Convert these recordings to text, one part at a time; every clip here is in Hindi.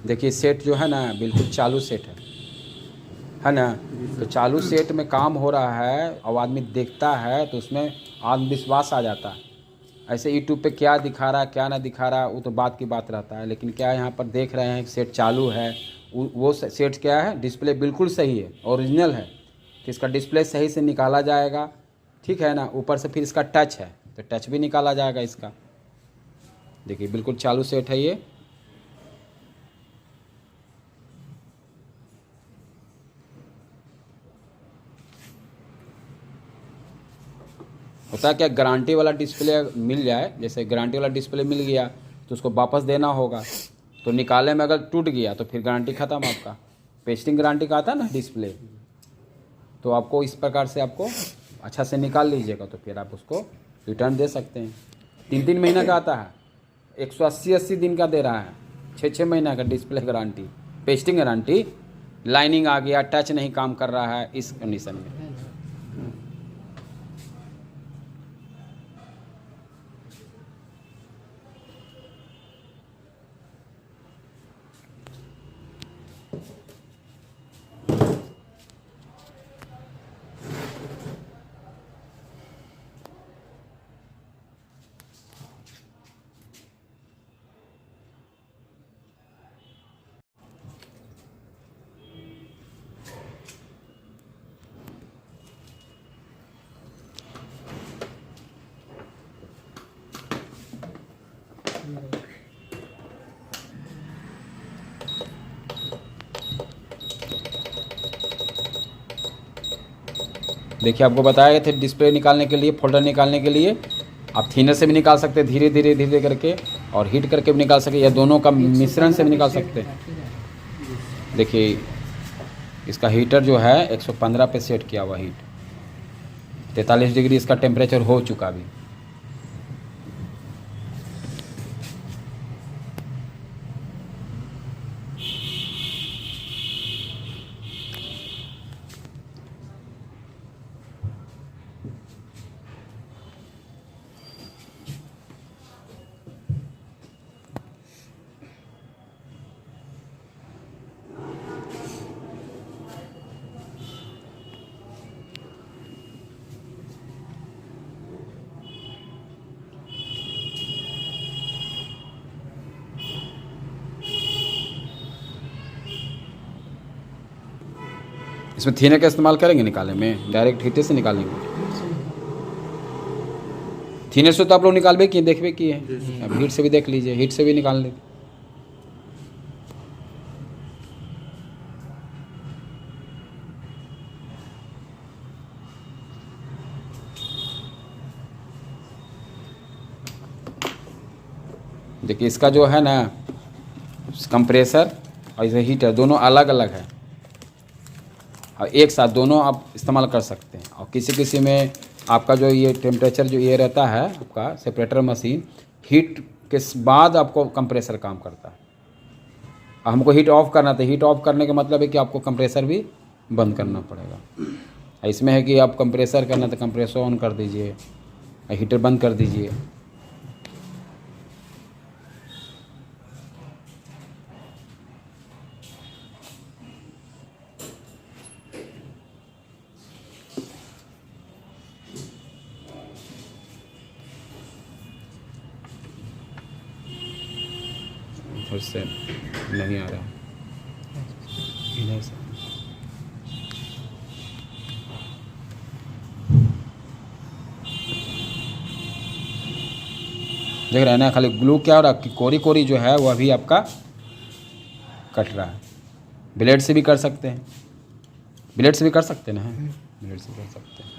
देखिए सेट जो है ना बिल्कुल चालू सेट है ना। तो चालू सेट में काम हो रहा है और आदमी देखता है तो उसमें आत्मविश्वास आ जाता है। ऐसे यूट्यूब पे क्या दिखा रहा है क्या ना दिखा रहा वो तो बात की बात रहता है, लेकिन क्या यहाँ पर देख रहे हैं कि सेट चालू है। वो सेट क्या है, डिस्प्ले बिल्कुल सही है, ओरिजिनल है। तो इसका डिस्प्ले सही से निकाला जाएगा, ठीक है ना। ऊपर से फिर इसका टच है तो टच भी निकाला जाएगा इसका। देखिए बिल्कुल चालू सेट है ये। होता है क्या, गारंटी वाला डिस्प्ले मिल जाए, जैसे गारंटी वाला डिस्प्ले मिल गया तो उसको वापस देना होगा। तो निकाले में अगर टूट गया तो फिर गारंटी ख़त्म आपका। पेस्टिंग गारंटी का आता है ना डिस्प्ले, तो आपको इस प्रकार से आपको अच्छा से निकाल लीजिएगा तो फिर आप उसको रिटर्न दे सकते हैं। 3-3 महीना का आता है, 180 दिन का दे रहा है, 6-6 महीना का display guarantee, pasting guarantee. Lining आ गया, टच नहीं काम कर रहा है इस कंडीशन में। देखिए आपको बताया थे डिस्प्ले निकालने के लिए, फोल्डर निकालने के लिए आप थिनर से भी निकाल सकते हैं, धीरे धीरे धीरे करके, और हीट करके भी निकाल सकते, या दोनों का मिश्रण से भी निकाल सकते हैं। देखिए इसका हीटर जो है 115 पे सेट किया हुआ हीट, 43 डिग्री इसका टेम्परेचर हो चुका अभी। इसमें थिनर का इस्तेमाल करेंगे निकालने में, डायरेक्ट हीटर से निकालेंगे। थिनर से तो आप लोग निकालबे किए, देखबे किए हैं, अब हीट से भी देख लीजिए, हीट से भी निकाल लेंगे। देखिए इसका जो है ना कंप्रेसर और इसे हीटर दोनों अलग अलग है, और एक साथ दोनों आप इस्तेमाल कर सकते हैं। और किसी किसी में आपका जो ये टेम्परेचर जो ये रहता है आपका सेपरेटर मशीन, हीट के बाद आपको कंप्रेसर काम करता है। और हमको हीट ऑफ करना था, हीट ऑफ करने का मतलब है कि आपको कंप्रेसर भी बंद करना पड़ेगा। इसमें है कि आप कंप्रेसर करना तो कंप्रेसर ऑन कर दीजिए, हीटर बंद कर दीजिए। उधर से नहीं आ रहा, इधर से। देख रहे हैं ना, खाली ग्लू क्या हो रहा है, कोरी कोरी जो है वो अभी आपका कट रहा है। ब्लेड से भी कर सकते हैं, ब्लेड से भी कर सकते हैं ना, ब्लेड से कर सकते हैं।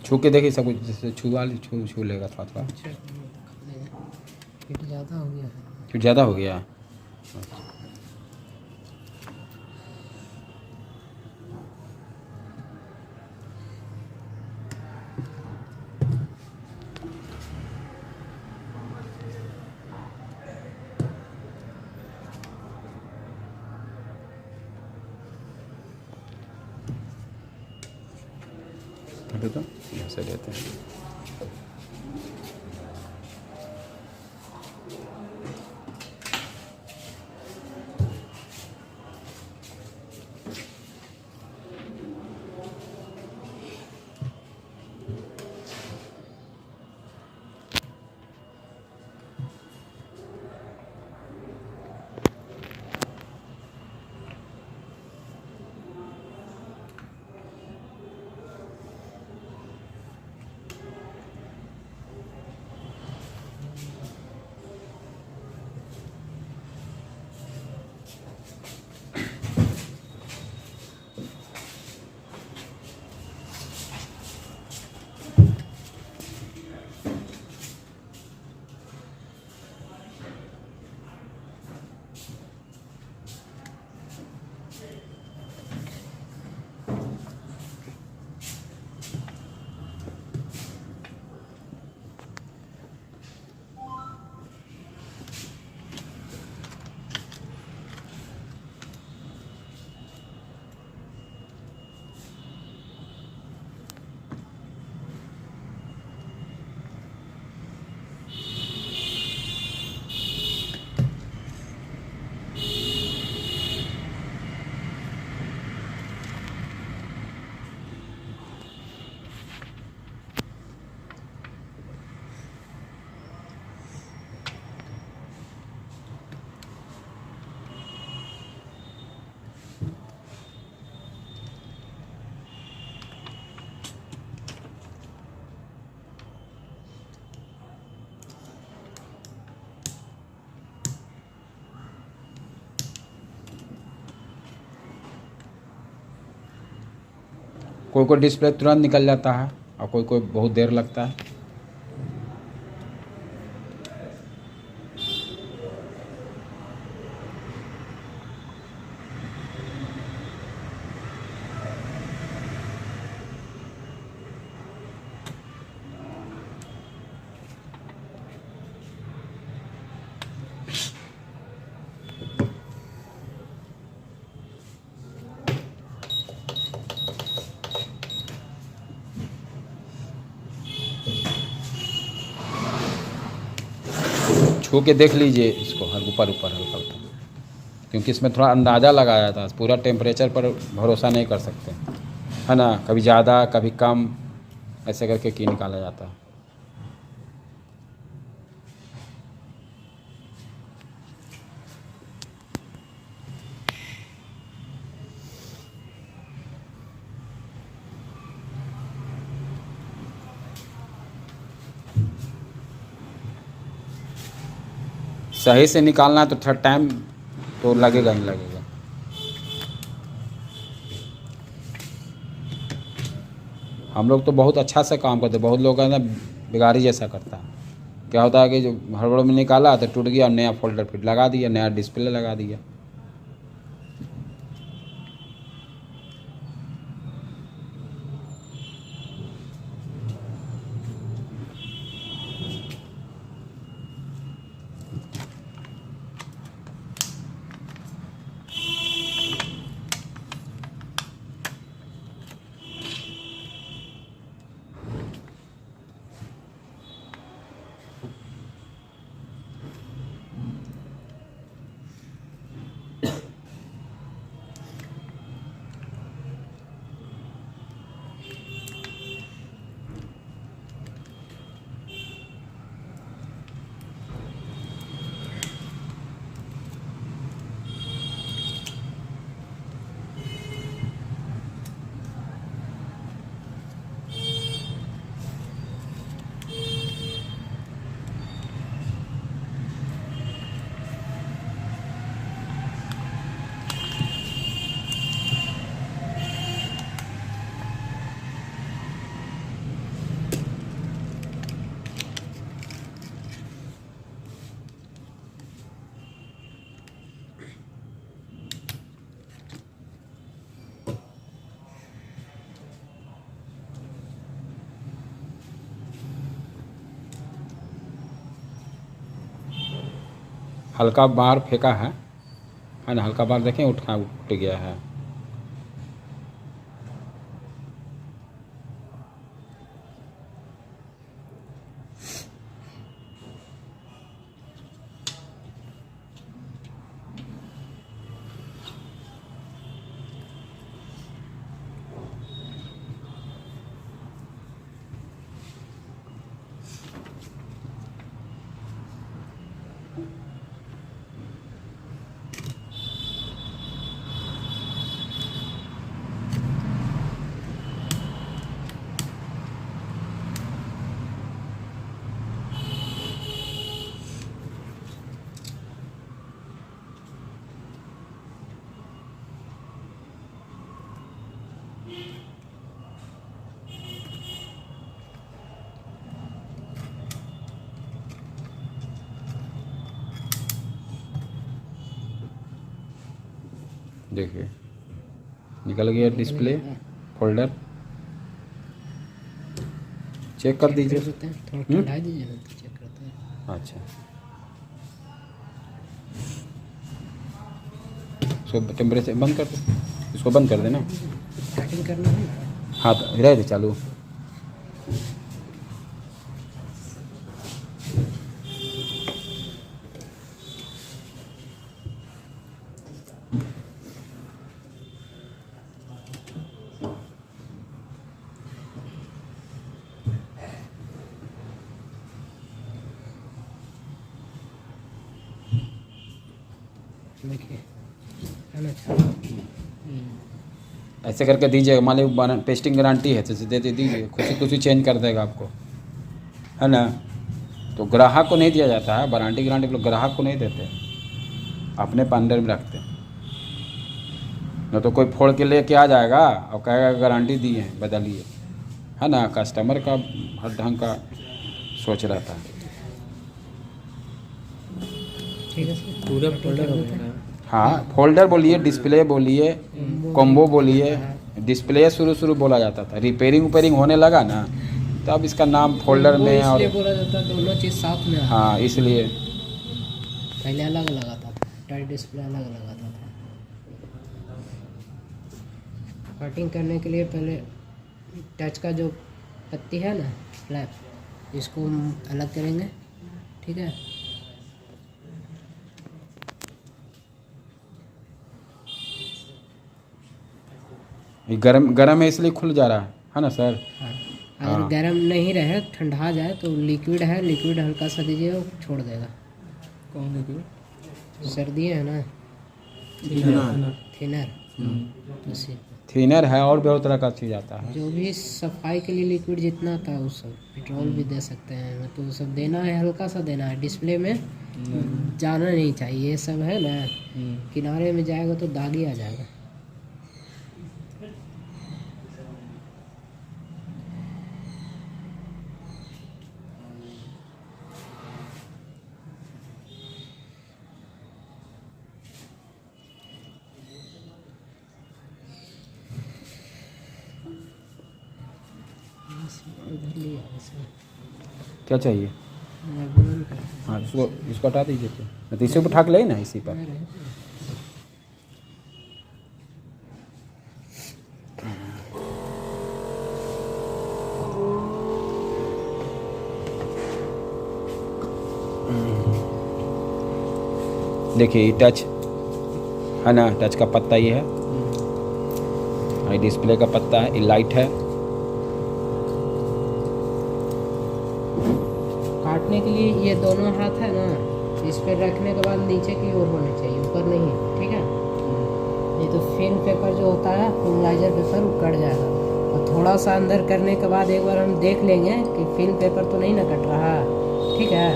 छू के देखिए सब कुछ, जैसे छू लेगा थोड़ा थोड़ा। अच्छा फिट ज़्यादा हो गया है। फिर ज़्यादा हो गया। हटो तो ऐसे लेते हैं। कोई कोई डिस्प्ले तुरंत निकल जाता है और कोई कोई बहुत देर लगता है। छू के देख लीजिए इसको, हर ऊपर ऊपर हल्का हल्का, क्योंकि इसमें थोड़ा अंदाज़ा लगाया था, पूरा टेम्परेचर पर भरोसा नहीं कर सकते, है ना। कभी ज़्यादा कभी कम ऐसे करके की निकाला जाता है। सही से निकालना है तो थोड़ा टाइम तो लगेगा ही लगेगा। हम लोग तो बहुत अच्छा से काम करते, बहुत लोग है ना बिगाड़ी जैसा करता है। क्या होता है कि जो हड़बड़ में निकाला तो टूट गया, नया फोल्डर फिर लगा दिया, नया डिस्प्ले लगा दिया। हल्का बार फेंका है ना, हल्का बार देखें उठ गया है। देखिए निकल गया डिस्प्ले फोल्डर। चेक कर दीजिए। थोड़ा ठंडा दीजिए ना तो चेक करते हैं। अच्छा, इसको टेम्परेचर बंद कर दो, इसको बंद कर देना। स्टार्टिंग करना है ना। हाँ तो रह दे चालू। देखिए है ना। ऐसे करके दीजिएगा, मान लीजिए पेस्टिंग गारंटी है तो दे दीजिए, कुछ ही चेंज कर देगा आपको, है ना। तो ग्राहक को नहीं दिया जाता है वारंटी गारंटी, लोग ग्राहक को नहीं देते, अपने अंडर में रखते हैं। न तो कोई फोड़ के लेके आ जाएगा और कहेगा गारंटी दी है बदलिए, है ना। कस्टमर का हर ढंग का सोच रहता है। ठीक है सर, पूरा फोल्डर हो गया। हाँ फोल्डर बोलिए, डिस्प्ले बोलिए, कॉम्बो बोलिए। डिस्प्ले शुरू बोला जाता था, रिपेयरिंग होने लगा ना तो अब इसका नाम फोल्डर में और इसलिए बोला जाता है दोनों चीज़ साथ में। हाँ इसलिए पहले अलग अलग आता था, टच डिस्प्ले अलग अलग आता था। कटिंग करने के लिए पहले टच का जो पत्ती है ना, फ्लैप, इसको हम अलग करेंगे। ठीक है, ये गरम है इसलिए खुल जा रहा है ना सर। हाँ। अगर गर्म नहीं रहे, ठंडा जाए तो लिक्विड है, लिक्विड हल्का सा दीजिए वो छोड़ देगा। कौन लिक्विड? सर्दी है ना, थिनर। उसी थिनर है और बहुत तरह का चीज़ आता है। जो भी सफाई के लिए लिक्विड जितना था वो सब, पेट्रोल भी दे सकते हैं, तो वो सब देना है, हल्का सा देना है। डिस्प्ले में जाना नहीं चाहिए, ये सब है ना, किनारे में जाएगा तो दाग ही आ जाएगा। इधर लिया ऐसे। क्या चाहिए? हाँ इसको हटा दीजिए, तो इसे उठा के ले ना इसी पर। देखिए ये टच है ना, टच का पत्ता ये है, ये डिस्प्ले का पत्ता है, ये लाइट है। काटने के लिए ये दोनों हाथ है ना, इस पर रखने के बाद नीचे की ओर होने चाहिए, ऊपर नहीं। ठीक है, नहीं तो फिल्म पेपर जो होता है, फिल्माइजर पेपर, वो कट जाएगा। और थोड़ा सा अंदर करने के बाद एक बार हम देख लेंगे कि फिल्म पेपर तो नहीं ना कट रहा। ठीक है,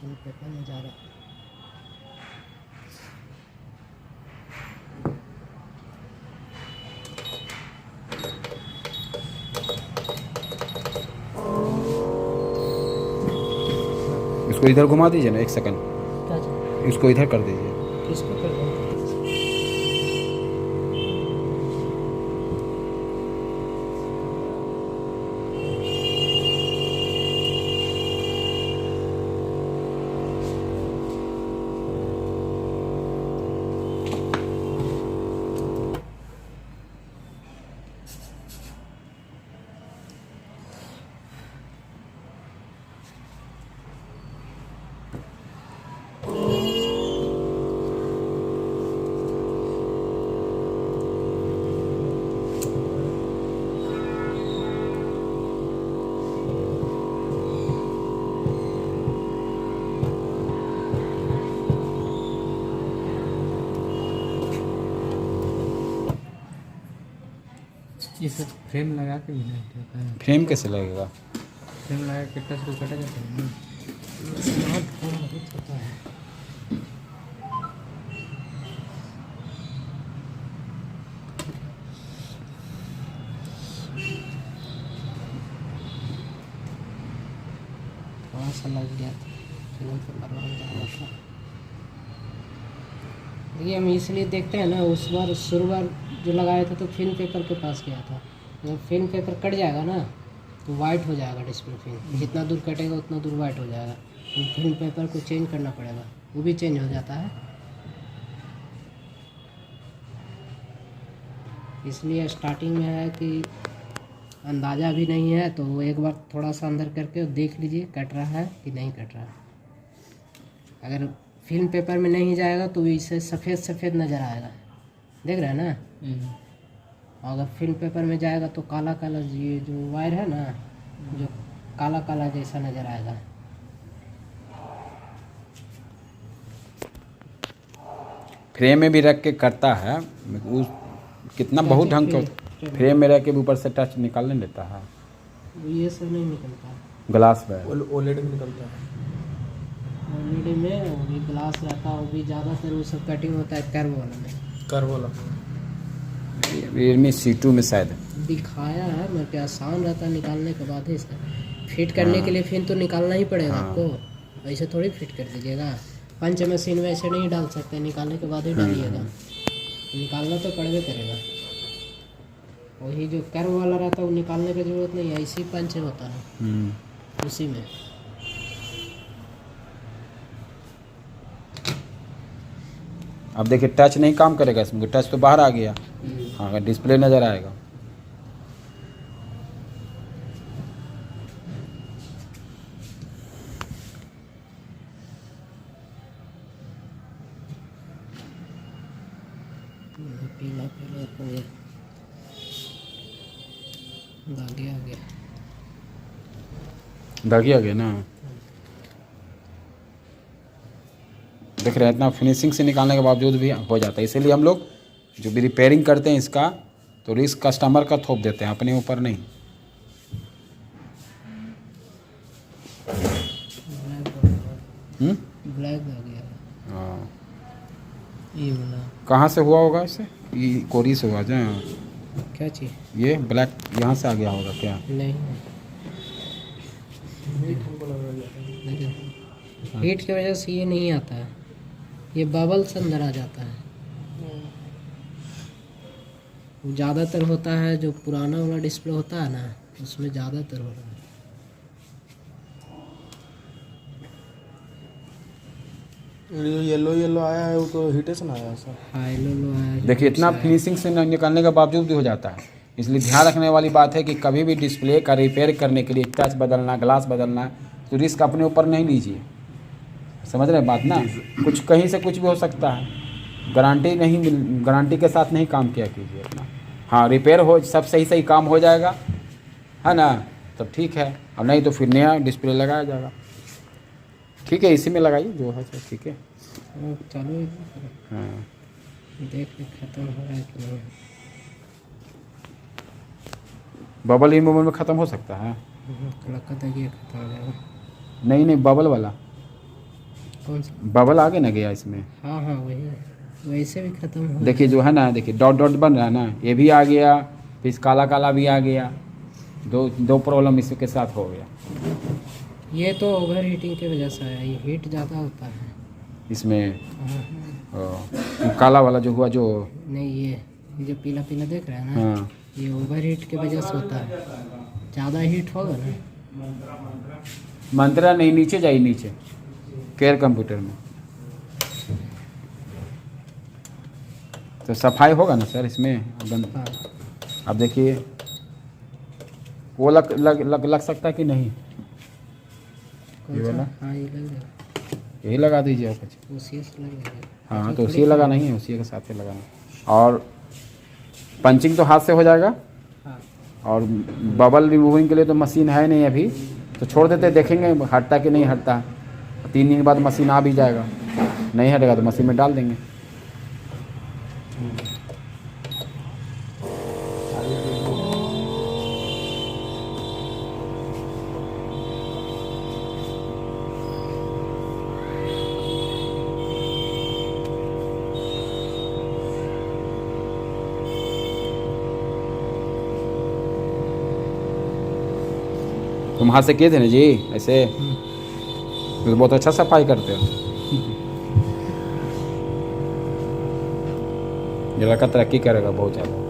फिल्म पेपर में जा रहा है। इसको इधर घुमा दीजिए ना, एक सेकंड, क्या चाहिए? इसको इधर कर दीजिए। किसको कर दें? ये सब फ्रेम लगा के भी नहीं होता है। फ्रेम कैसे लगेगा? फ्रेम लगा के टच को कटा जाता है ना। स्मार्टफोन बहुत होता है। थोड़ा सा लग गया था, फिल्म पेपर बन जा रहा था। देखिए हम इसलिए देखते हैं ना, उस बार शुरुआत जो लगाया था तो फिल्म पेपर के पास गया था। जब फिल्म पेपर कट जाएगा ना तो वाइट हो जाएगा डिस्प्ले फिल्म, जितना दूर कटेगा उतना दूर वाइट हो जाएगा। तो फिल्म पेपर को चेंज करना पड़ेगा, वो भी चेंज हो जाता है। इसलिए स्टार्टिंग में है कि अंदाज़ा भी नहीं है, तो वो एक बार थोड़ा सा अंदर करके देख लीजिए कट रहा है कि नहीं कट रहा है। अगर फिल्म पेपर में नहीं जाएगा तो इसे सफ़ेद सफ़ेद नज़र आएगा, देख रहे हैं ना। अगर फिल्म पेपर में जाएगा तो काला काला, ये जो वायर है ना, जो काला काला जैसा नज़र आएगा। फ्रेम में भी रख के करता है उस कितना बहुत ढंग का फ्रेम में रख के ऊपर से टच निकालने देता है। ये सब नहीं निकलता है। ग्लास में ओलेड में निकलता है। ऑलरेडी में वो भी ग्लास रहता है, वो भी ज़्यादातर वो सब कटिंग होता है कर्व वाला में। कर्व वाला रियलमी C2 में शायद दिखाया है मैं कि आसान रहता है निकालने के बाद ही सर। फिट करने के लिए फिर तो निकालना ही पड़ेगा आपको, ऐसे थोड़ी फिट कर दीजिएगा। पंच मशीन में ऐसे नहीं डाल सकते, निकालने के बाद ही डालिएगा। निकालना तो पड़बे करेगा। वही जो कर्व वाला रहता है वो निकालने की ज़रूरत नहीं है, इसी पंच होता है उसी में। अब देखिए टच नहीं काम करेगा इसमें, टच तो बाहर आ गया। हाँ, अगर डिस्प्ले नज़र आएगा। पीला पीला हो गया, दागी आ गया। दागी आ गया ना, देख रहे हैं इतना फिनिशिंग से निकालने के बावजूद भी हो जाता है। इसीलिए हम लोग जो भी रिपेयरिंग करते हैं इसका तो रिस्क कस्टमर का थोप देते हैं, अपने ऊपर नहीं। ब्लैक आ गया। हाँ, ये वाला कहाँ से हुआ होगा इसे? ये कोरी से हुआ जाए। क्या चीज़? ये ब्लैक यहाँ से आ गया होगा क्या? नहीं, हीट की वजह से ये नहीं आता है, ये बबल्स अंदर आ जाता है। ज़्यादातर होता है जो पुराना वाला डिस्प्ले होता है ना, उसमें ज़्यादातर हो रहा है। जो येलो येलो आया है वो तो हीटे से ना आया सर। हाँ, लो है। देखिए इतना फिनिशिंग से निकालने के बावजूद भी हो जाता है। इसलिए ध्यान रखने वाली बात है कि कभी भी डिस्प्ले का रिपेयर करने के लिए टच बदलना, ग्लास बदलना, तो रिस्क अपने ऊपर नहीं लीजिए। समझ रहे हैं बात ना? कुछ कहीं से कुछ भी हो सकता है, गारंटी के साथ नहीं काम किया कीजिए अपना। हाँ, रिपेयर हो, सब सही सही काम हो जाएगा, है ना, तो ठीक है, और नहीं तो फिर नया डिस्प्ले लगाया जाएगा। ठीक है, इसी में लगाइए जो है सर, ठीक है। चलो हाँ, देख के खत्म हो रहा है कि नहीं। बबल रिमूवल में ख़त्म हो सकता है? कड़का तक खत्म हो जाएगा। नहीं, बबल वाला कौन सा? बबल आगे ना गया इसमें। हाँ वही, वैसे भी खत्म हो। देखिए जो है ना, देखिए डॉट डॉट बन रहा है ना, ये भी आ गया, फिर काला काला भी आ गया। दो प्रॉब्लम इसके साथ हो गया। ये तो ओवर हीटिंग की वजह से है, ये हीट ज़्यादा होता है इसमें हाँ। काला वाला जो हुआ, जो नहीं, ये जो पीला पीला देख रहे हैं ना, हाँ, ये ओवर हीट की वजह से होता है। ज़्यादा हीट होगा ना, मंत्रा नहीं, नीचे जाइए, नीचे केयर कंप्यूटर में तो सफाई होगा ना सर इसमें। हाँ। अब देखिए वो लग सकता है कि नहीं? कौन ये सा? वाला? हाँ, ये लग जाएगा, यही लगा दीजिए आप कुछ। उसी से लग जाएगा। हाँ, तो उसी लगा नहीं है, उसी के साथ ही लगाना। और पंचिंग तो हाथ से हो जाएगा, हाँ। और बबल रिमूविंग के लिए तो मशीन है नहीं अभी, तो छोड़ देते, देखेंगे हटता कि नहीं हटता। 3 दिन के बाद मशीन आ भी जाएगा, नहीं हटेगा तो मशीन में डाल देंगे। तुम हाथ से किए थे ना जी ऐसे? तो बहुत अच्छा सफाई करते हो। ये लड़का तरक्की करेगा बहुत ज़्यादा।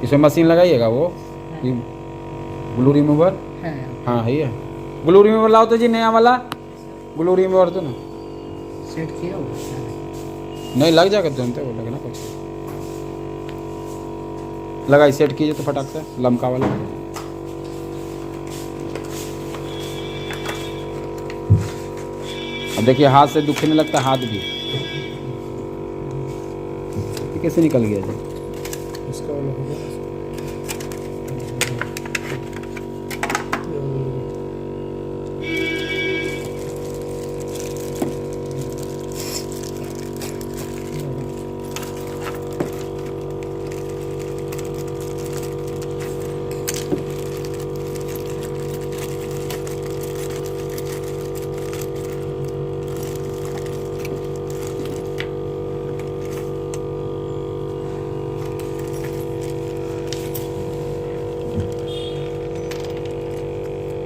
इसमें मशीन लगाइएगा वो ग्लू रिमूवर। है हाँ है ये ग्लू रिमूवर लाओ तो जी, नया वाला ग्लू रिमूवर तो ना। सेट किया हुआ है। नहीं लग जाएगा, जानते हो लगना कुछ। लगाई सेट कीजिए तो फटाक से लमका वाला। अब देखिए हाथ से दुखने लगता है, हाथ भी। ये कैसे निकल गया जी? इसका वाला हो गया।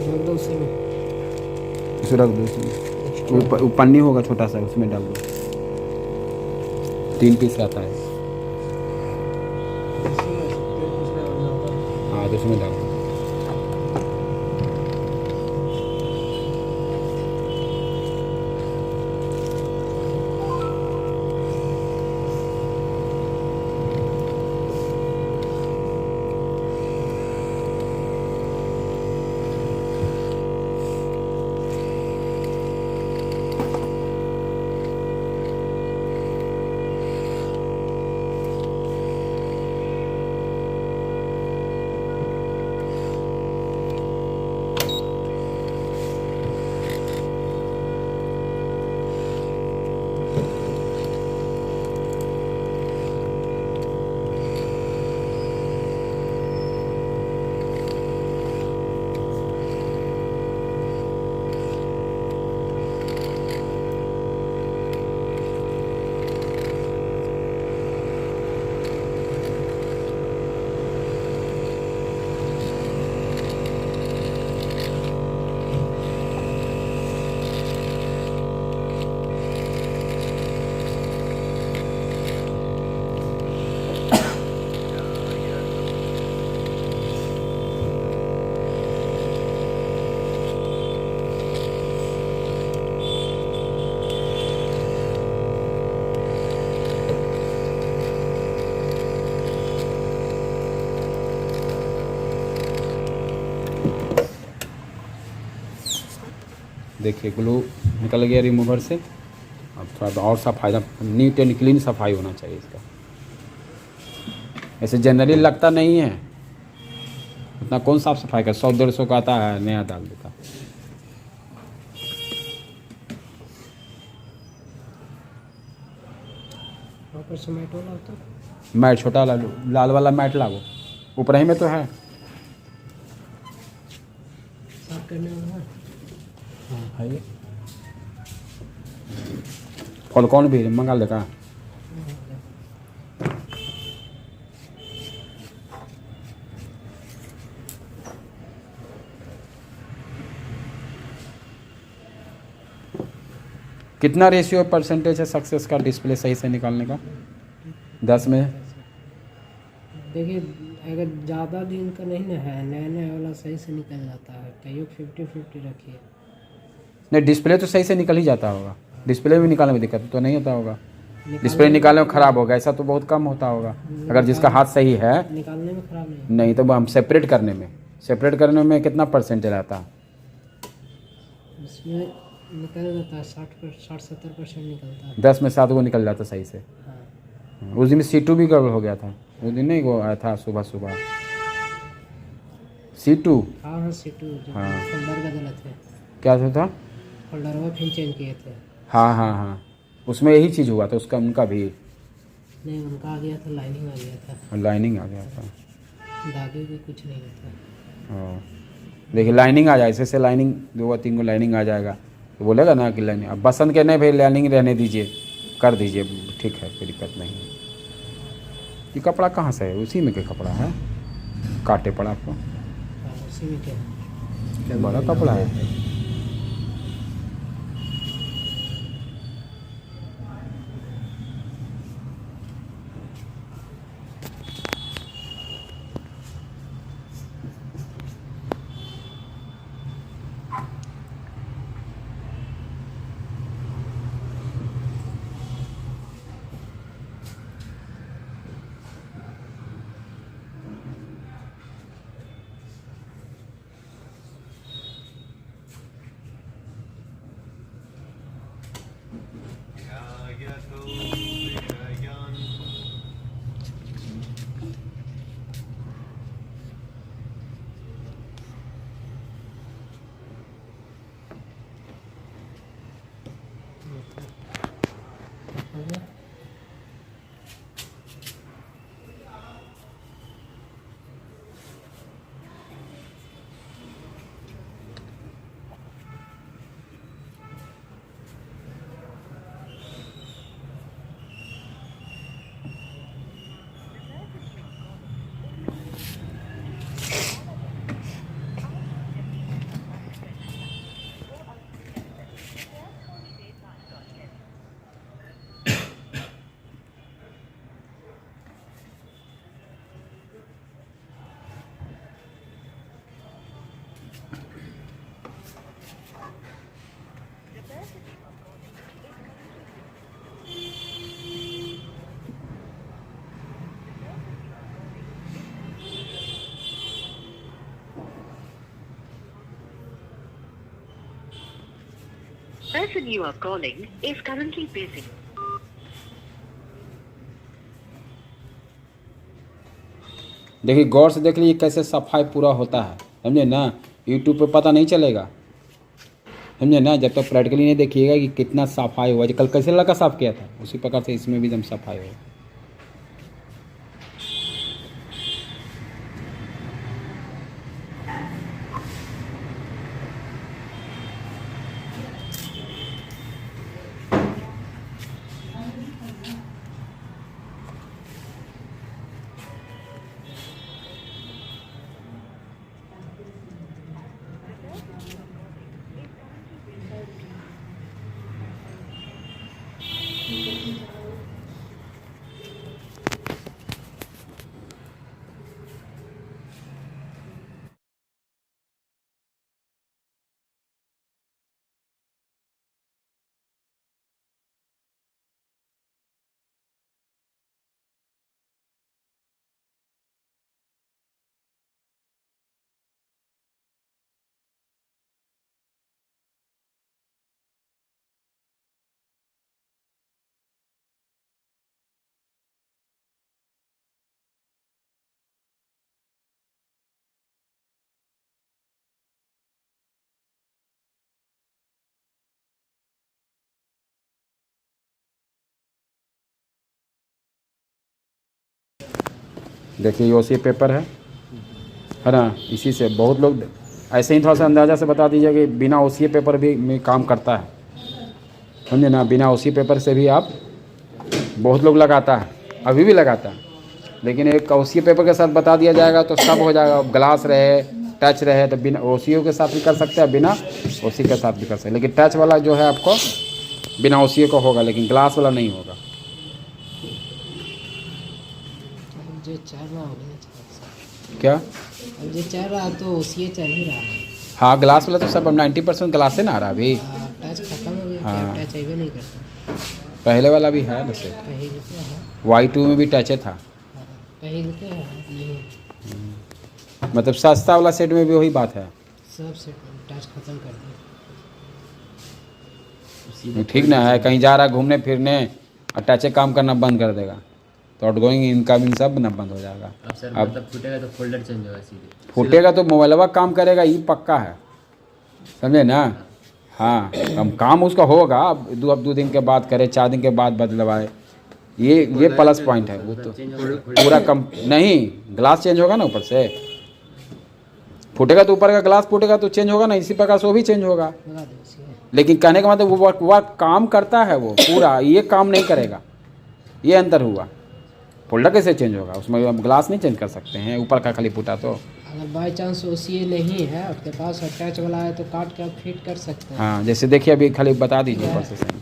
रख दो उसी में। इसे रख दो इसमें। वो पन्नी होगा छोटा सा, उसमें डाल दो। 3 पीस रहता है। हाँ तो उसमें डाल दो। देखिए ग्लू निकल गया रिमूवर से। अब थोड़ा और सफाई, नीट एंड क्लीन सफाई होना चाहिए इसका। ऐसे जनरली लगता नहीं है उतना, कौन साफ सफाई का 100-150 का आता है, नया डाल देता। ऊपर से मैट वाला होता है। मैट छोटा लाल वाला मैट लागो, ऊपर ही में तो है। साफ करने वाला है। हाँ है। फॉलकॉन भी मंगा लेगा। कितना रेशियो परसेंटेज है सक्सेस का डिस्प्ले सही से निकालने का 10 में? देखिए अगर ज़्यादा दिन का नहीं ना है, नया नया वाला सही से निकल जाता है। कहीं 50-50 रखिए। नहीं डिस्प्ले तो सही से निकल ही जाता होगा, डिस्प्ले भी निकालने में दिक्कत तो नहीं होता होगा। डिस्प्ले निकालने में ख़राब होगा ऐसा तो बहुत कम होता होगा, अगर जिसका हाथ सही है। निकालने में ख़राब नहीं। नहीं तो हम सेपरेट करने में कितना परसेंट रहता है? इसमें निकल जाता है 60-70% निकलता है। 10 में 7 को निकल जाता सही से। हाँ। उस दिन C2 भी गड़बड़ हो गया था, उस दिन नहीं वो आया था सुबह C2। हाँ हाँ C2 हाँ। फोल्डर का गलत है। क्या था? फोल्डर वो फिर चेंज किए थे। हाँ हाँ हाँ उसमें यही चीज़ हुआ था उसका, उनका भी नहीं उनका आ गया था, लाइनिंग आ गया था, लाइनिंग आ गया था। दागे भी कुछ नहीं होता। हाँ देखिए लाइनिंग आ जाए, ऐसे लाइनिंग 2 3 को लाइनिंग आ जाएगा तो बोलेगा ना कि लाइनिंग। अब बसंत के नहीं भाई लाइनिंग रहने दीजिए, कर दीजिए, ठीक है, कोई दिक्कत नहीं है। ये कपड़ा कहाँ से है? उसी में के कपड़ा है, काटे पड़ा आपको, हाँ, उसी में क्या है। बड़ा कपड़ा है। person you are calling is currently busy. देखिए गौर से देख लीजिए कैसे सफाई पूरा होता है, समझे ना। यूट्यूब पे पता नहीं चलेगा, समझे ना, जब तक प्रैक्टिकली नहीं देखिएगा कि कितना सफाई हुआ। कल कैसे लड़का साफ किया था उसी प्रकार से इसमें भी एकदम सफाई हुआ। देखिए ये ओसी पेपर है ना। इसी से बहुत लोग ऐसे ही थोड़ा सा अंदाज़ा से बता दीजिए कि बिना ओसी पेपर भी में काम करता है, समझे ना। बिना ओसी पेपर से भी आप, बहुत लोग लगाता है, अभी भी लगाता है, लेकिन एक ओसी पेपर के साथ बता दिया जाएगा तो सब हो जाएगा। ग्लास रहे, टच रहे तो बिना ओसी के साथ भी कर सकते हैं, बिना ओसी के साथ भी कर सकते हैं। लेकिन टच वाला जो है आपको बिना ओसी का होगा, लेकिन ग्लास वाला नहीं होगा। जो चल रहा होगा क्या? अब जो चल रहा तो उसी चल ही रहा है। हाँ ग्लास वाला तो सब 90% ग्लास से ना आ रहा अभी। टच खत्म हो गया, हाँ। टच अभी नहीं करता। पहले वाला भी है वैसे, पहले क्या है, Y2 में भी टच था, पहले क्या है नहीं, मतलब सस्ता वाला सेट में भी वही बात है। सब से टच खत्म कर दिया। ठीक ना है, कहीं जा रहा है घूमने फिरने और टचे काम करना बंद कर देगा तो आउटगोइंग इनकमिंग सब ना बंद हो जाएगा। अब सर अब मतलब फूटेगा तो फोल्डर चेंज होगा सीधे। फूटेगा तो मोबाइलवा काम करेगा, ये पक्का है, समझे ना। हाँ हम काम उसका होगा, अब 2 दिन के बाद करे, 4 दिन के बाद बदलवाए, ये प्लस पॉइंट है। वो तो पूरा कम नहीं, ग्लास चेंज होगा ना ऊपर से, फूटेगा तो ऊपर का ग्लास फूटेगा तो चेंज होगा ना, इसी प्रकार से वो भी चेंज होगा। लगा दो उसी में। लेकिन कहने का मतलब वो काम करता है वो पूरा, ये काम नहीं करेगा, ये अंतर हुआ। फोल्डर कैसे चेंज होगा, उसमें हम ग्लास नहीं चेंज कर सकते हैं, ऊपर का खाली फूटा तो। अगर बाई चांस ओसीए नहीं है आपके पास, अटैच वाला है, तो काट के आप फिट कर सकते हैं। हाँ जैसे देखिए अभी खाली बता दीजिए ऊपर से सही।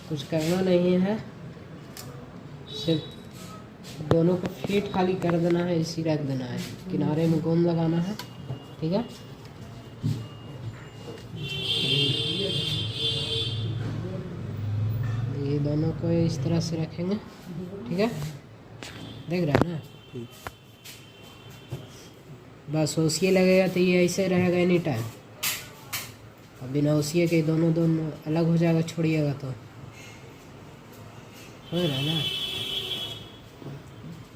कुछ करना नहीं है, सिर्फ दोनों को फिट खाली कर देना है, इसी रख देना है, किनारे में गोंद लगाना है, ठीक है। ये दोनों को इस तरह से रखेंगे, ठीक है, देख रहे हैं ना। बस ओसीए लगेगा तो ये ऐसे रहेगा एनी टाइम, और बिना ओसीए के दोनों अलग हो जाएगा, छोड़िएगा तो हो रहा है ना।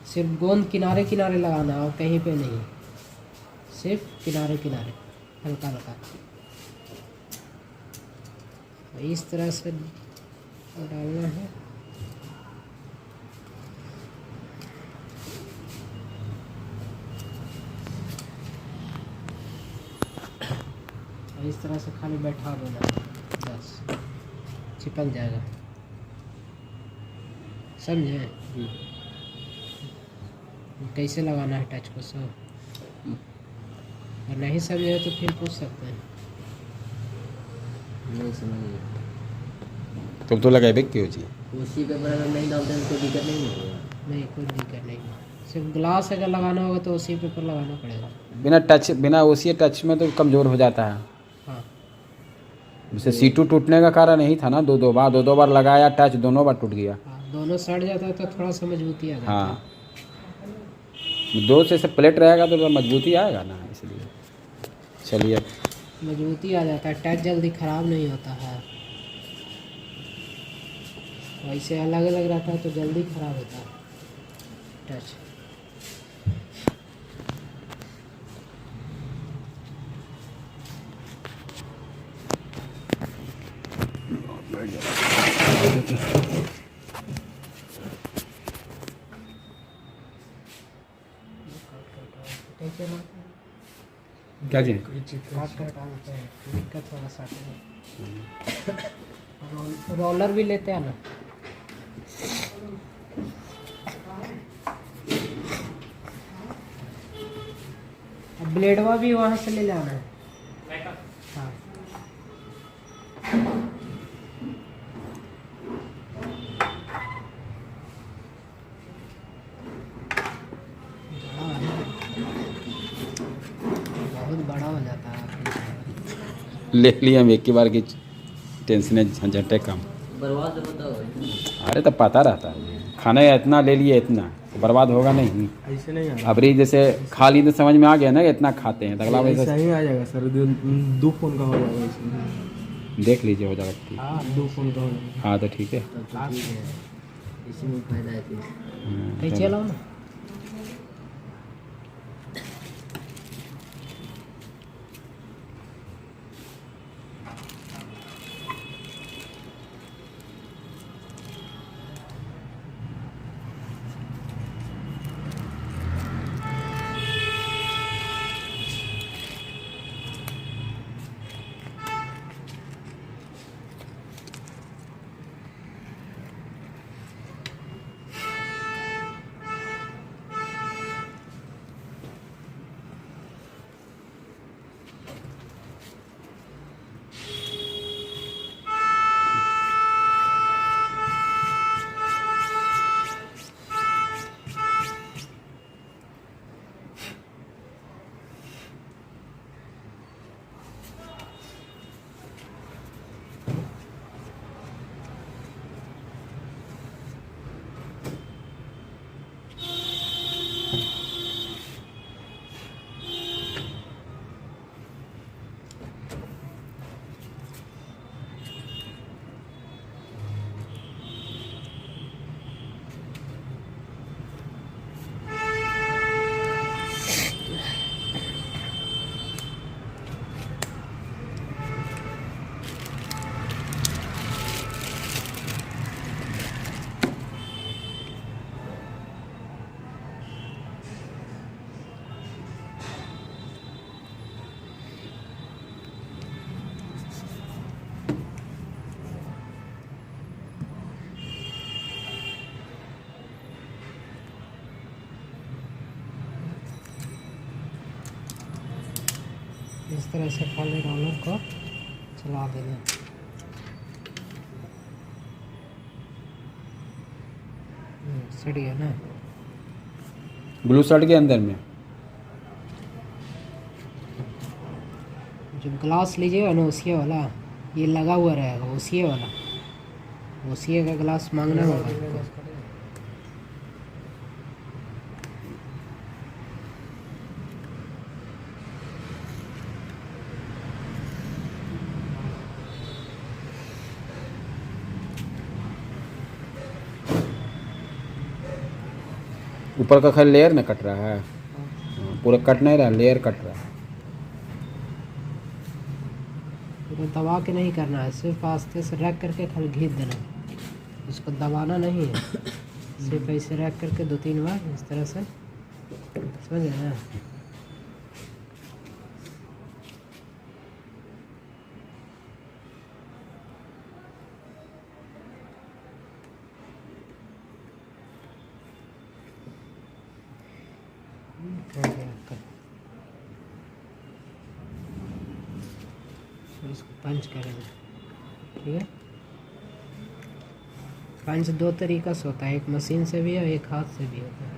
सिर्फ गोंद किनारे किनारे लगाना और कहीं पे नहीं, सिर्फ किनारे किनारे हल्का हल्का इस तरह से डालना है। इस तरह से खाली बैठा देना, बस चिपक जाएगा, समझे। कैसे लगाना है टच को सब, और नहीं समझे तो फिर पूछ सकते हैं। नहीं समझिए, तुम तो लगाए क्यों जी? उसी पेपर अगर नहीं डालते हैं तो दिक्कत नहीं होगा। नहीं कोई दिक्कत नहीं, सिर्फ ग्लास अगर लगाना होगा तो उसी पेपर लगाना पड़ेगा। बिना उसी टच में तो कमज़ोर हो जाता है। हाँ जैसे सीटू टूटने का कारण यही था ना, दो बार लगाया टच, दोनों बार टूट गया। हाँ, दोनों सड़ जाता है तो थोड़ा सा मजबूती आ जाता है। हाँ 2 से प्लेट रहेगा तो मजबूती आएगा ना, इसलिए। चलिए मजबूती आ जाता है, टच जल्दी ख़राब नहीं होता है। वैसे अलग अलग रहता है तो जल्दी ख़राब होता है टच। क्या जी? दिक्कत थोड़ा सा रोलर भी लेते हैं ना। अब ब्लेडवा भी वहाँ से ले जाना है। हाँ बहुत बड़ा हो जाता है। ले लिया हम एक ही बार की, टेंशन झंझटे कम। बर्बाद होता है। अरे तो पता रहता है, खाना इतना ले लिए, इतना तो बर्बाद होगा नहीं। ऐसे नहीं आ अबरी जैसे खा ली तो समझ में आ गया ना इतना खाते हैं, तो अगला ऐसा वैसे ही आ जाएगा सर, 2 फोन का हो जाएगा इसमें। देख लीजिए हो जाएगा ठीक। हाँ 2 फोन का हो जाएगा। हाँ तो ठीक है। तब तो ठीक है, इसी में फायदा है फिर। कहीं चलो ना। इस तरह से खाली रोलर को चला देना। सट गया ना। ग्लू सट के अंदर में। जो ग्लास लीजिएगा ना उसी वाला, ये लगा हुआ रहेगा उसी वाला, उसी का ग्लास मांगना होगा आपको। ऊपर का खाली लेयर में कट रहा है। हाँ, पूरा कट नहीं रहा, लेयर कट रहा है। तो दबा के नहीं करना है, सिर्फ आस्ते से रख करके खाली घीच देना, इसको दबाना नहीं है। सिर्फ ऐसे रख करके 2-3 बार इस तरह से, समझ गए ना। हो गया आपका। फिर इसको पंच करेंगे, ठीक है। पंच 2 तरीका से होता है, एक मशीन से भी है, एक हाथ से भी होता है।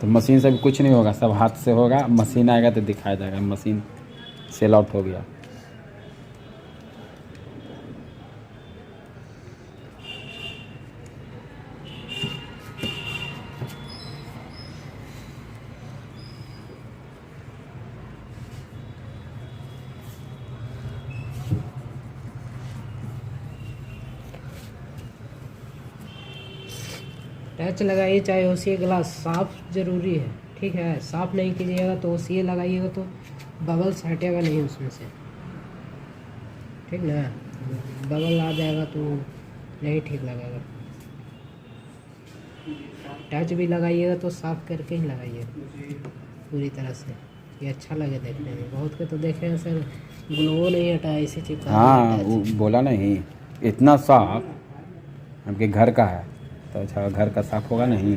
तो मशीन से भी कुछ नहीं होगा, सब हाथ से होगा। मशीन आएगा तो दिखाया जाएगा। मशीन सेल आउट हो गया। टच लगाइए, चाहे ओसीए ग्लास साफ ज़रूरी है, ठीक है। साफ नहीं कीजिएगा तो ओसीए लगाइएगा तो बबल्स हटेगा नहीं उसमें से, ठीक ना। बबल आ जाएगा तो नहीं ठीक लगेगा। टच भी लगाइएगा तो साफ करके ही लगाइए पूरी तरह से, ये अच्छा लगे देखने में। बहुत के तो देखे हैं सर, ग्लो नहीं हटा, इसी चिपका दिया हाँ, टच। वो बोला नहीं इतना साफ आपके घर का है तो अच्छा घर का साफ होगा नहीं।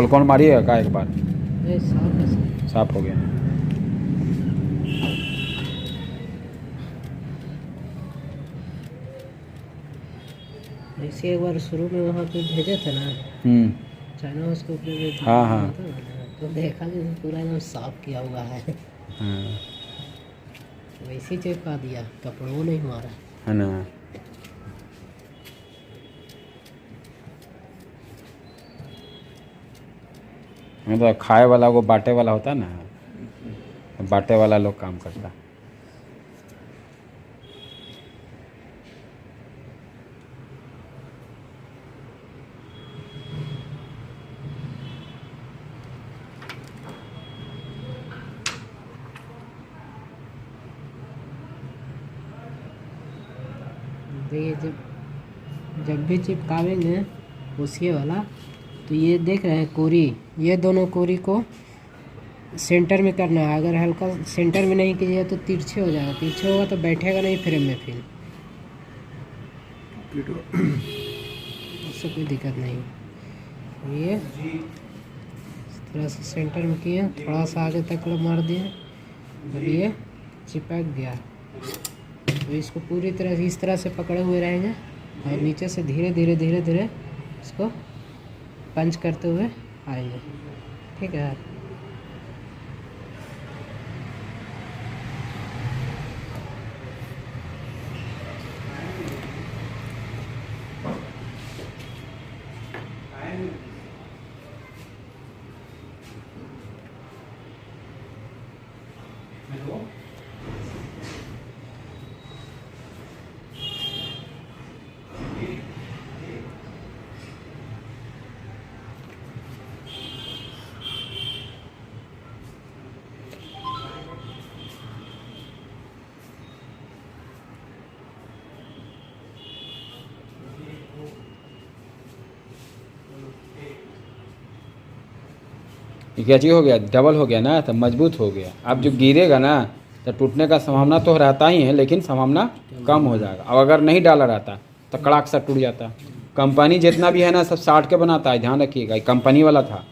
खोल मारिएगा का एक बार, नहीं, साफ है सर। साफ हो गया। ऐसे एक बार शुरू में वहाँ पे भेजे थे ना चाइना, उसके ऊपर भी हाँ, हाँ। था ना, तो देखा कि पूरा एकदम साफ किया हुआ है। हाँ, वैसे चिपका दिया, कपड़ों नहीं मारा। है ना। तो खाए वाला वो बाटे वाला होता है ना, बाटे वाला लोग काम करता है। देखिए जब भी चिपकावेंगे उसी वाला, तो ये देख रहे हैं कोरी, ये दोनों कोरी को सेंटर में करना है। अगर हल्का सेंटर में नहीं कीजिएगा तो तिरछे हो जाएगा, तिरछे होगा तो बैठेगा नहीं फ्रेम में, फिर उससे कोई दिक्कत नहीं। ये इस तरह से सेंटर में किए, थोड़ा सा आगे तक मार दिए और ये चिपक गया। तो इसको पूरी तरह से इस तरह से पकड़े हुए रहेंगे और नीचे से धीरे धीरे धीरे धीरे इसको पंच करते हुए आएंगे, ठीक है। ये क्या चीज़ हो गया, डबल हो गया ना, तो मजबूत हो गया। अब जो गिरेगा ना तो टूटने का संभावना तो रहता ही है, लेकिन संभावना कम हो जाएगा। अब अगर नहीं डाला रहता तो कड़ाक सा टूट जाता। कंपनी जितना भी है ना सब 60 के बनाता है, ध्यान रखिएगा, ये कंपनी वाला था।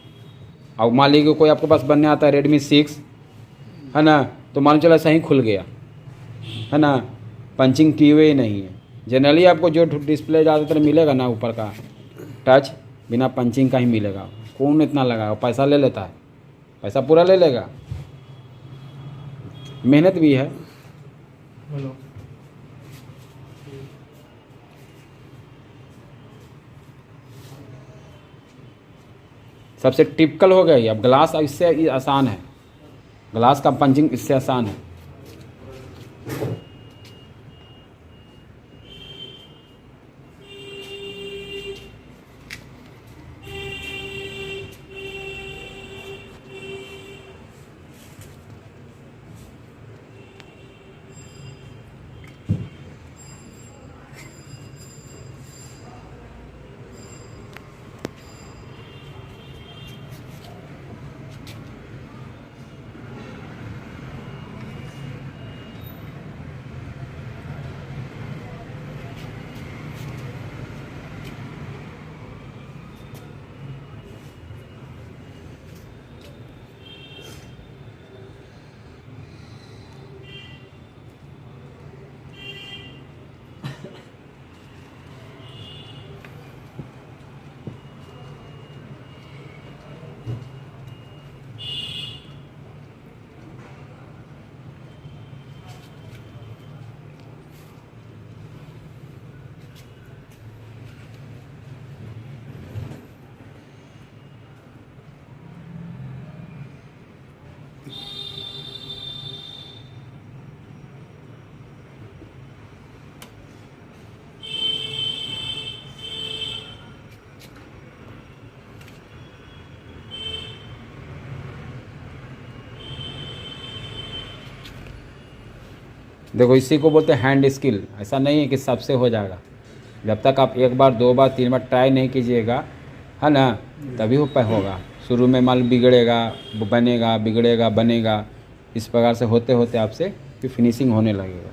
अब मान लीजिए कोई आपके पास बनने आता है Redmi 6 है ना, तो मान चला सही खुल गया है ना, पंचिंग किए हुए ही नहीं है। जनरली आपको जो डिस्प्ले ज़्यादातर मिलेगा ना ऊपर का टच बिना पंचिंग का ही मिलेगा। कौन इतना लगाएगा, पैसा ले लेता है, पैसा पूरा ले लेगा, मेहनत भी है। हेलो। सबसे टिपिकल हो गया ये। अब ग्लास इससे आसान है, ग्लास का पंचिंग इससे आसान है। देखो इसी को बोलते हैं हैंड स्किल। ऐसा नहीं है कि सबसे हो जाएगा, जब तक आप 1 बार 2 बार 3 बार ट्राई नहीं कीजिएगा है ना, तभी वो होगा। शुरू में माल बिगड़ेगा, बनेगा, बिगड़ेगा, बनेगा, इस प्रकार से होते होते आपसे फिर फिनिशिंग होने लगेगा।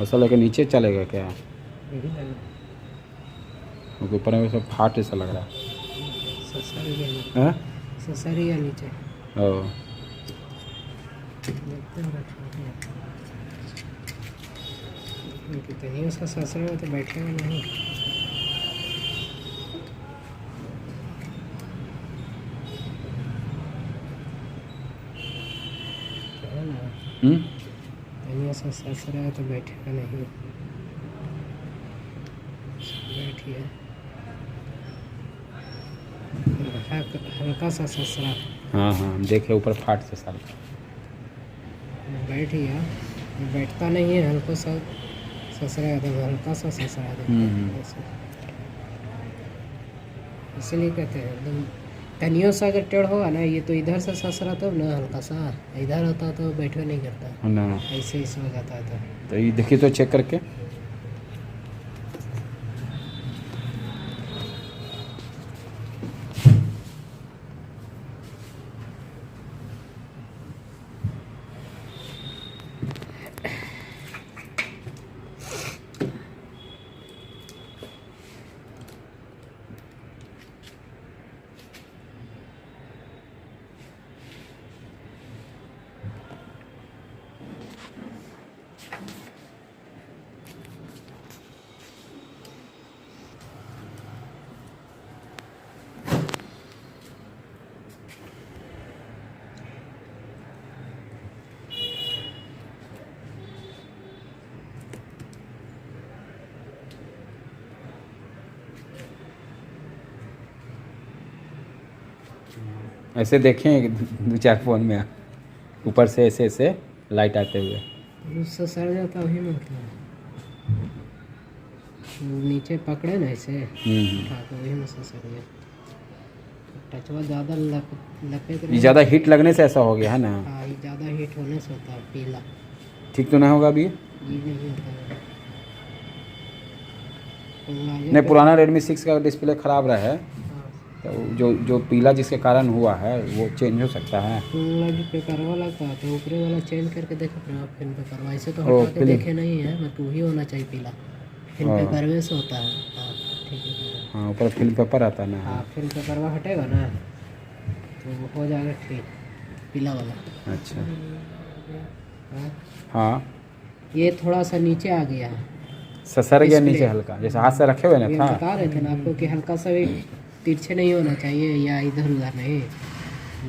ऐसा लगे नीचे चलेगा क्या, क्योंकि ऊपर में सब फाट ऐसा लग रहा है। हाँ? ससरी या नीचे ओ देखते हैं कितनी उसका ससरा में तो बैठेगा नहीं। है ना, कहीं ऐसा ससरा है तो बैठेगा नहीं। बैठिए, हल्का सा ससरा। हाँ हाँ देखे ऊपर फाट से सारा। बैठिए, बैठता नहीं है, हल्का सा ससरा है, हल्का सा ससरा है। इसलिए कहते हैं एकदम तनियों सा अगर टेढ़ होगा ना, ये तो इधर से ससरा तब ना, हल्का सा इधर होता तो बैठे नहीं करता, ना ऐसे ही सो जाता था। तो ये देखिए तो चेक करके। ऐसे देखें 2-4 फ़ोन में ऊपर से ऐसे ऐसे लाइट आते हुए। उससे सड़ जाता वही मतलब है। नीचे पकड़े ना ऐसे उठा के वही में से सड़ गया। टचवा ज़्यादा लपेट ये ज़्यादा हीट लगने से ऐसा हो गया है ना। हाँ, ये ज़्यादा हीट होने से होता है पीला। ठीक तो नहीं होगा अभी? ये नहीं होता है। नहीं, पुराना Redmi 6 का डिस्प्ले ख़राब रहा है हाँ, तो जो पीला जिसके कारण हुआ है वो चेंज हो सकता है। पेपरवा लगता है तो ऊपरे वाला चेंज करके देख अपने आप फिल्म पेपरवा। ऐसे तो ओ, हटा के फिल्म। देखे नहीं है, मतलब वही होना चाहिए पीला। फिल्म हाँ। पेपरवे से होता है। हाँ ठीक है। हाँ, ऊपर फिल्म पेपर आता है ना। हाँ, फिल्म पेपरवा हटेगा ना तो हो जाएगा ठीक, पीला वाला। अच्छा। हाँ, हाँ, ये थोड़ा सा नीचे आ गया है। ससर गया डिस्प्ले। नीचे हल्का, जैसे हाथ से रखे हुए ये ना था। बता रहे थे ना आपको कि हल्का सा भी तिरछे नहीं होना चाहिए या इधर उधर नहीं।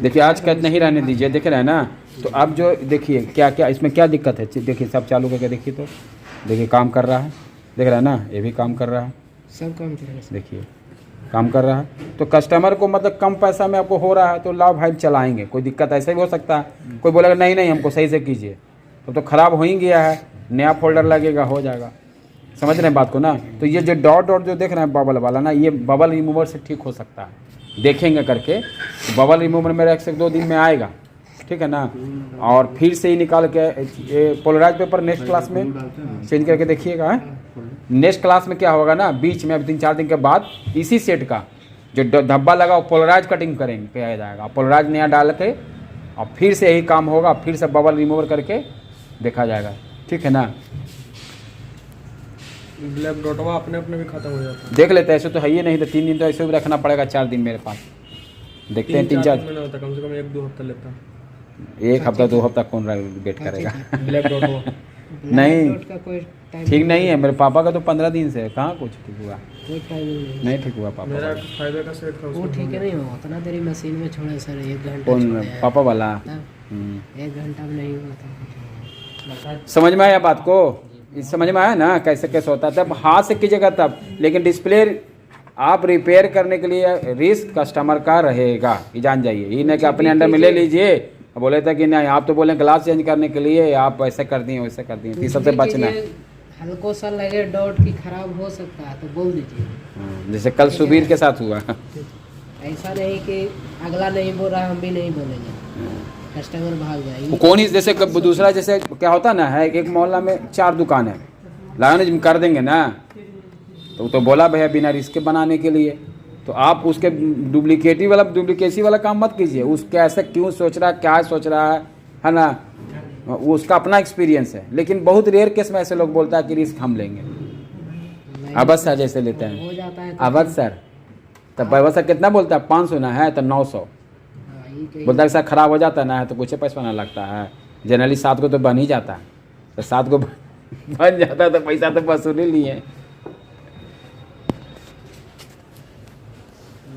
देखिए आज कैद नहीं रहने दीजिए, देख रहे हैं ना। तो अब जो देखिए क्या क्या इसमें क्या दिक्कत है, देखिए सब चालू करके देखिए तो देखिए काम कर रहा है, देख रहे हैं ना, ये भी काम कर रहा है, सब काम करेगा सर। देखिए काम कर रहा है। तो कस्टमर को मतलब कम पैसा में आपको हो रहा है तो लाओ भाई चलाएंगे, कोई दिक्कत ऐसे भी हो सकता है। कोई बोलेगा नहीं नहीं हमको सही से कीजिए, तो ख़राब हो ही गया है, नया फोल्डर लगेगा, हो जाएगा। समझ रहे हैं बात को ना। तो ये जो डॉट डॉट जो देख रहे हैं बबल वाला ना, ये बबल रिमूवर से ठीक हो सकता है, देखेंगे करके। बबल रिमूवर मेरा 1 से 2 दिन में आएगा, ठीक है ना। और फिर से ही निकाल के ये पोलराइज पेपर नेक्स्ट क्लास में चेंज करके देखिएगा। नेक्स्ट क्लास में क्या होगा ना, बीच में अब 3-4 दिन के बाद इसी सेट का जो धब्बा लगा वो पोलराइज कटिंग करेंगे, किया जाएगा। पोलराइज नया डाल के और फिर से यही काम होगा, फिर से बबल रिमूवर करके देखा जाएगा, ठीक है ना। ब्लैक डॉटवा अपने अपने भी खत्म हो जाता है। देख लेते हैं, ऐसे तो है ही नहीं, तो 3 दिन तो ऐसे भी रखना पड़ेगा, 4 दिन मेरे पास। देखते हैं 3-4 दिन में ना होता, कम से कम 1-2 हफ्ता लेता। 1 हफ्ता 2 हफ्ता कौन वेट करेगा। ब्लैक डॉटवा नहीं, डॉट का कोई टाइम ठीक नहीं है। मेरे पापा का तो 15 दिन से कहाँ कुछ ठीक हुआ, कोई टाइम नहीं। नहीं ठीक हुआ पापा मेरा का। एक फाइबर का सेट था वो उसमें। ठीक है नहीं हुआ, उतना देरी मशीन में छोड़े सर, 1 घंटा कौन, छोड़े हैं। पापा वाला? तब 1 घंटा में नहीं हुआ था। समझ में आया बात को? इस समझ में आया ना कैसे कैसे होता है। तब हाथ से कीजिएगा तब, लेकिन डिस्प्ले आप रिपेयर करने के लिए रिस्क कस्टमर का रहेगा, ये जान जाइए। ये नहीं कि अपने अंडर में ले लीजिए, बोले था कि नहीं आप तो बोले ग्लास चेंज करने के लिए आप ऐसे कर दिए वैसे कर दिए, तो सबसे बचना है। हल्को सा लगे डॉट की खराब हो सकता है तो बोल दीजिए। जैसे कल सुबीर के साथ हुआ। ऐसा नहीं कि अगला नहीं बोल रहा हम भी नहीं बोलेंगे, कस्टमर भाग वो जाएगी। कौन ही जैसे दूसरा, जैसे क्या होता ना है, एक मोहल्ला में 4 दुकान है, लाइन कर देंगे ना, तो बोला भैया बिना रिस्क के बनाने के लिए, तो आप उसके डुप्लीकेसी वाला काम मत कीजिए। उसके ऐसे क्यों सोच रहा है, क्या सोच रहा है ना, वो उसका अपना एक्सपीरियंस है। लेकिन बहुत रेयर केस में ऐसे लोग बोलता है कि रिस्क हम लेंगे। अवध सर जैसे लेते हो हैं, जाता है तो अवध सर, तब अवध सर कितना बोलता है, 500 ना है तो 900 हाँ, ये कहीं- बोलता है सर खराब हो जाता है ना है तो कुछ पैसा ना लगता है, जनरली 7 को तो बन ही जाता है, तो 7 को बन जाता है तो पैसा तो वसूल ही लिए।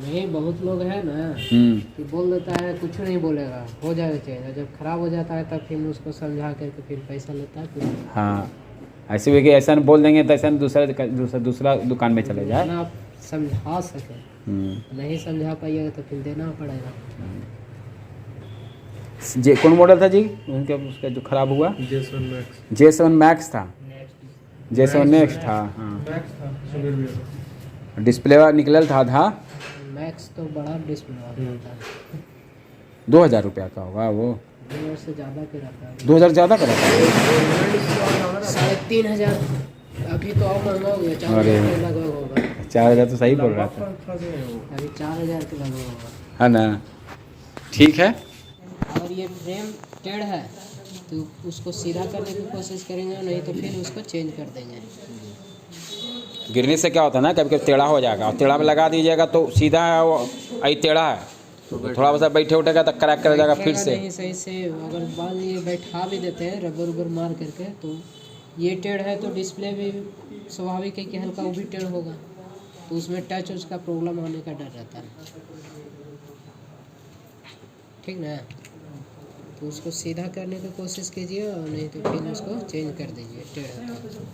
नहीं, बहुत लोग है ना कि बोल देता है कुछ नहीं बोलेगा, हो जाएगा चेंज, और जब खराब हो जाता है तब फिर उसको समझा करके फिर पैसा लेता है फिर। हाँ, ऐसे भी कि ऐसा न बोल देंगे तो ऐसा न दूसरा दुकान में चले जाए। जितना आप समझा सके, नहीं समझा पाइएगा तो फिर देना पड़ेगा। जे कौन मॉडल था जी उनका, उसका जो खराब हुआ? J7 Max। J7 मैक्स था, J7 नेक्स्ट था। हाँ, मैक्स था, सुबीर भी। डिस्प्ले निकलल था आधा, मैक्स तो बड़ा डिस्प्ले होता है, 2000 रुपया का होगा वो, 2 से ज़्यादा के रहता है। 2000 ज़्यादा का रहता है। 3500 अभी तो और महंगा हो गया, 4000 अरे। के लगभग होगा। 4000 तो सही बोल रहा था, अभी 4000 के लगभग होगा। है ना। ठीक है, अगर ये फ्रेम टेढ़ है तो उसको सीधा करने की कोशिश करेंगे, नहीं तो फिर उसको चेंज कर देंगे। गिरने से क्या होता है ना, कभी कभी टेढ़ा हो जाएगा, और टेढ़ा में लगा दीजिएगा तो सीधा है, वो आई टेढ़ा है तो थोड़ा सा बैठे उठेगा तो क्रैक कर जाएगा फिर से। नहीं सही से अगर मान लिए बैठा भी देते हैं रबर उबर मार करके, तो ये टेढ़ है तो डिस्प्ले भी स्वाभाविक है कि हल्का वो भी टेढ़ होगा, तो उसमें टच उसका प्रॉब्लम आने का डर रहता है, ठीक ना। तो उसको सीधा करने की कोशिश कीजिए, और नहीं तो फिर उसको चेंज कर दीजिए टेढ़ है तो।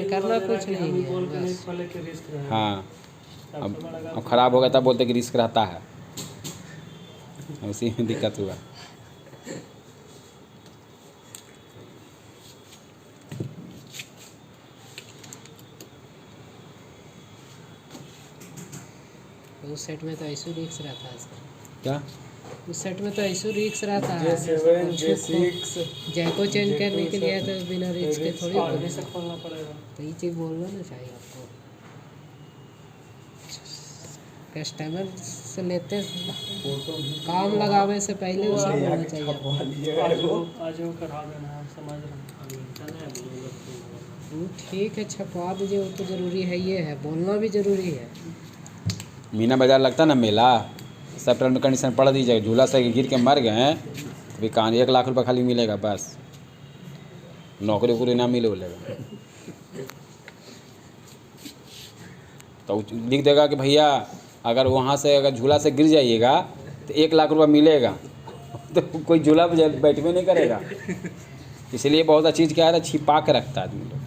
करना कुछ नहीं है बस। हाँ अब ख़राब हो गया तब बोलते कि रिस्क रहता है, उसी में दिक्कत हुआ। उस सेट में तो ऐसे रिक्स रहता है इसका। क्या उस सेट में तो ऐसे रिक्स रहता है। J7 J6 जैको चेंज करने के लिए तो बिना रिक्स के थोड़ी आगे से बोलेगा। खोलना पड़ेगा। तो ये चीज़ बोलना ना चाहिए आपको। कस्टमर से लेते काम लगावे से पहले उसे बोलना चाहिए। आज वो करा देना है, समझ रहे हैं। ठीक है छपवा दीजिए, वो तो ज़रूरी है, ये है बोलना भी ज़रूरी है। मीना बाजार लगता ना मेला, सब टर्म एंड कंडीशन पढ़ दीजिएगा। झूला से गिर के मर गए हैं तो भी कहानी 1 लाख रुपये खाली मिलेगा, बस नौकरी वोकरी ना मिले बोलेगा। तो लिख देगा कि भैया अगर वहाँ से अगर झूला से गिर जाइएगा तो 1 लाख रुपये मिलेगा। तो कोई झूला पे बैठवे नहीं करेगा। इसलिए बहुत अच्छी चीज़ क्या है, छिपा के रखता है आदमी लोग।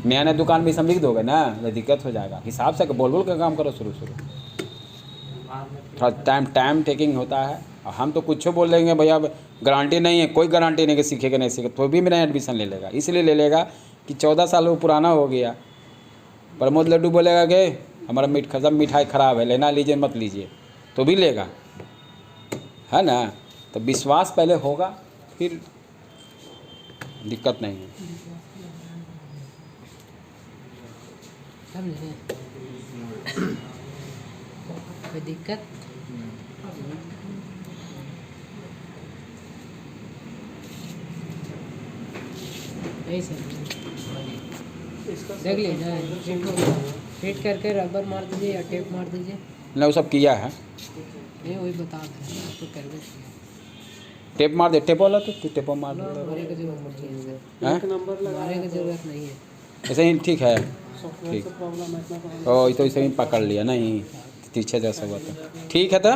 नया नया दुकान में सब लिख दोगे ना तो दिक्कत हो जाएगा। हिसाब से बोल बोल के काम करो शुरू थोड़ा टाइम टेकिंग होता है। और हम तो कुछ बोल देंगे भैया गारंटी नहीं है, कोई गारंटी नहीं कि सीखेगा नहीं सीखेगा तो भी मेरा एडमिशन ले लेगा। इसलिए ले लेगा कि 14 साल वो पुराना हो गया। प्रमोद लड्डू बोलेगा कि हमारा सब मिठाई ख़राब है, लेना लीजिए मत लीजिए, तो भी लेगा, है ना। तो विश्वास पहले होगा फिर दिक्कत नहीं है। समझे कोई दिक्कत? ऐसे देख लीजिए, फिट करके रबर मार दीजिए या टेप मार दीजिए। ना वो सब किया है, नहीं वही बता दें आपको करके टेप मार दे। टेप वाला तो तू टेप मार दे, मारे की जरूरत नहीं है, हैं? मारे की जरूरत नहीं है। ऐसे ही ठीक है, सॉफ्टवेयर ठीक। से प्रॉब्लम है इतना। ओ ये तो ऐसे ही पकड़ लिया नहीं, पीछे जैसा हुआ था। ठीक है तो